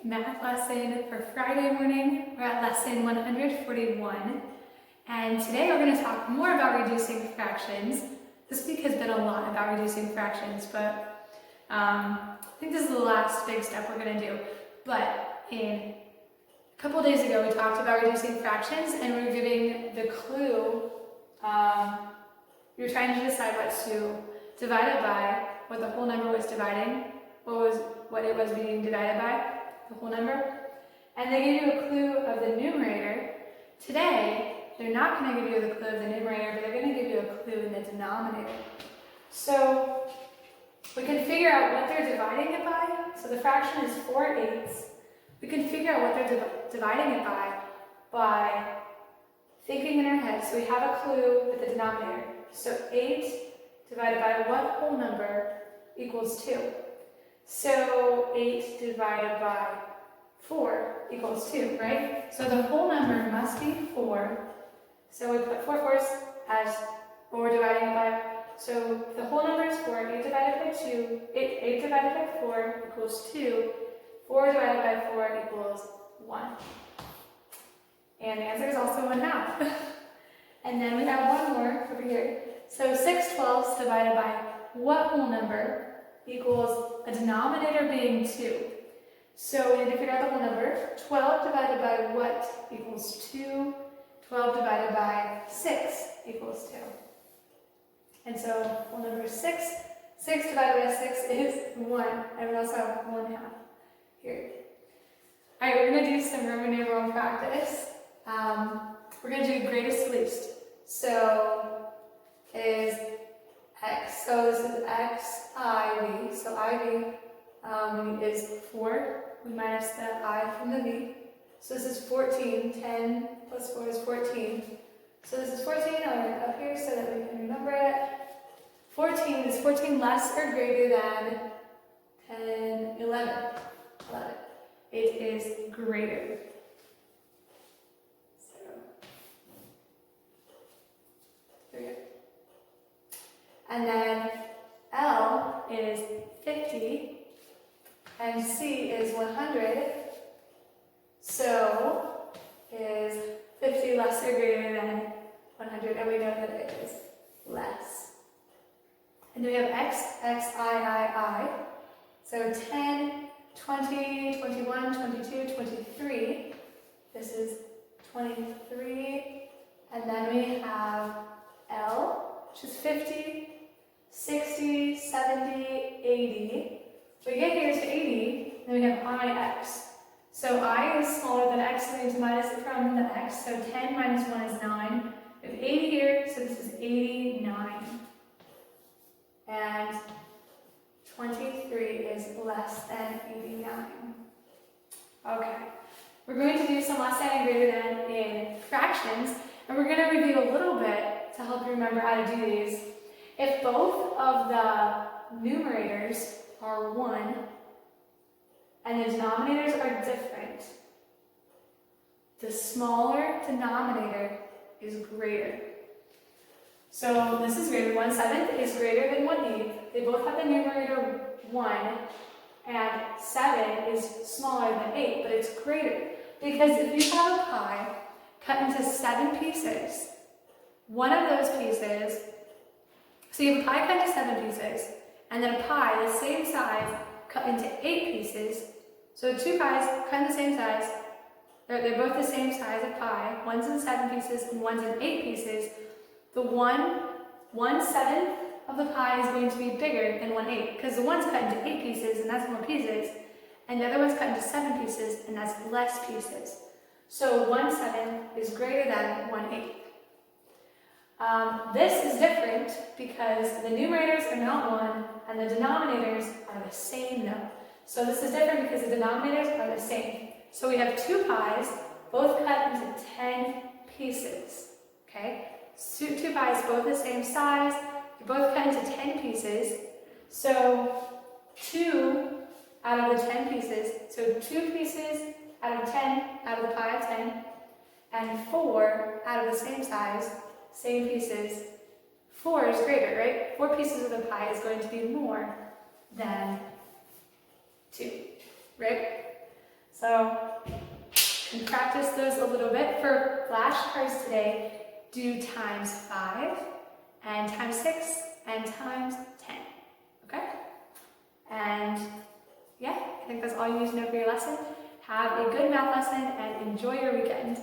math lesson for Friday morning. We're at lesson 141. And today we're going to talk more about reducing fractions. This week has been a lot about reducing fractions, but I think this is the last big step we're going to do. But a couple days ago we talked about reducing fractions and we were giving the clue. We were trying to decide what to divide it by, what the whole number was dividing, what it was being divided by, the whole number. And they gave you a clue of the numerator. Today, they're not going to give you the clue of the numerator, but they're going to give you a clue in the denominator. So we can figure out what they're dividing it by. So the fraction is 4/8. We can figure out what they're dividing it by thinking in our head. So we have a clue at the denominator. So 8 divided by what whole number equals 2? So 8 divided by 4 equals 2, right? So the whole number must be 4. So we put 4 fourths as what we're dividing it by. So the whole number is 4. 8 divided by 2. 8 divided by 4 equals 2. 4 divided by 4 equals 1. And the answer is also 1/2. And then we have one more over here. So 6/12 divided by what whole number equals a denominator being 2? So we need to figure out the whole number. 12 divided by what equals 2? 12 divided by 6 equals 2. And so whole number is 6. 6 divided by 6 is 1. And we also have 1/2 here. All right, we're going to do some Roman numeral practice. We're going to do greatest to least. So is x. So this is x, I, v. So IV is 4. We minus the I from the v. So this is 14. 10 plus 4 is 14. So this is 14. I'll write it up here so that we can remember it. 14 is 14 less or greater than 10, 11. 11. It is greater. So there we go. And then L is 50 and C is 100. So is 50 less or greater than 100? And we know that it is less. And then we have X, I. So 10, 20, 21, 22, 23. This is 23. And then we have L, which is 50, 60, 70, 80. So we get here to 80, then we have IX. So I is smaller than X, so we need to minus it from the X. So 10 minus 1 is 9. We have 80 here, so this is 89. And 23 is less than 89. Okay, we're going to do some less than and greater than in fractions, and we're going to review a little bit to help you remember how to do these. If both of the numerators are 1 and the denominators are different, the smaller denominator is greater. So this is greater. 1/7 is greater than 1/8. They both have the numerator 1, and 7 is smaller than 8, but it's greater. Because if you have a pie cut into 7 pieces, one of those pieces, so you have a pie cut into 7 pieces, and then a pie the same size cut into 8 pieces. So 2 pies cut in the same size, they're both the same size of pie. One's in 7 pieces and one's in 8 pieces. The 1/7 of the pie is going to be bigger than 1/8 because the one's cut into 8 pieces and that's more pieces, and the other one's cut into 7 pieces and that's less pieces. So 1/7 is greater than 1/8. This is different because the numerators are not 1 and the denominators are the same though. So this is different because the denominators are the same. So we have 2 pies, both cut into 10 pieces. Okay? 2 pies, both the same size, they're both cut into 10 pieces. So 2 out of the 10 pieces, so 2 pieces out of 10, out of the pie of 10, and 4 out of the same size, same pieces. 4 is greater, right? 4 pieces of the pie is going to be more than 2, right? So you can practice those a little bit. For flashcards today, do times 5 and times 6 and times 10. Okay? And yeah, I think that's all you need to know for your lesson. Have a good math lesson and enjoy your weekend.